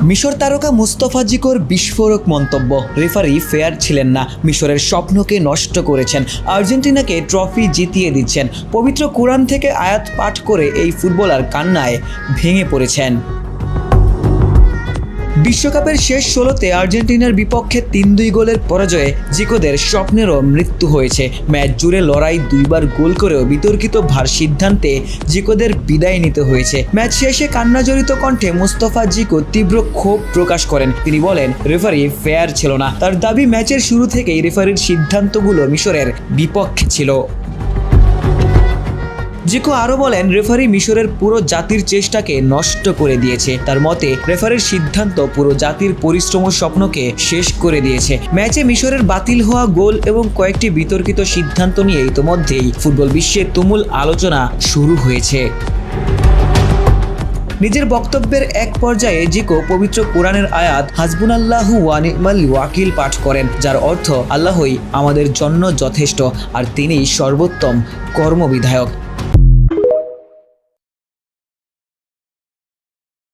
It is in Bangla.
মিশর তারকা মুস্তাফা জিকোর বিস্ফোরক মন্তব্য, রেফারি ফেয়ার ছিলেন না, মিশরের স্বপ্নকে নষ্ট করেছেন, আর্জেন্টিনাকে ট্রফি জিতিয়ে দিচ্ছেন। পবিত্র কোরআন থেকে আয়াত পাঠ করে এই ফুটবলার কান্নায় ভেঙে পড়েছেন। বিশ্বকাপের শেষ 16তে আর্জেন্টিনার বিপক্ষে 3-2 গোলের পরাজয়ে জিকোদের স্বপ্নেরও মৃত্যু হয়েছে। ম্যাচ জুড়ে লড়াই, 2বার গোল করেও বিতর্কিত ভার সিদ্ধান্তে জিকোদের বিদায় নিতে হয়েছে। ম্যাচ শেষে কান্নাজড়িত কণ্ঠে মুস্তাফা জিকো তীব্র ক্ষোভ প্রকাশ করেন। তিনি বলেন, রেফারি ফেয়ার ছিল না। তার দাবি, ম্যাচের শুরু থেকেই রেফারির সিদ্ধান্তগুলো মিশরের বিপক্ষে ছিল। জিকো আরও বলেন, রেফারি মিশরের পুরো জাতির চেষ্টাকে নষ্ট করে দিয়েছে। তার মতে, রেফারির সিদ্ধান্ত পুরো জাতির পরিশ্রম ও স্বপ্নকে শেষ করে দিয়েছে। ম্যাচে মিশরের বাতিল হওয়া গোল এবং কয়েকটি বিতর্কিত সিদ্ধান্ত নিয়ে ইতোমধ্যেই ফুটবল বিশ্বে তুমুল আলোচনা শুরু হয়েছে। নিজের বক্তব্যের এক পর্যায়ে জিকো পবিত্র কোরআনের আয়াত হাসবুনাল্লাহু ওয়া নি'মাল ওয়াকিল পাঠ করেন, যার অর্থ আল্লাহই আমাদের জন্য যথেষ্ট আর তিনিই সর্বোত্তম কর্মবিধায়ক।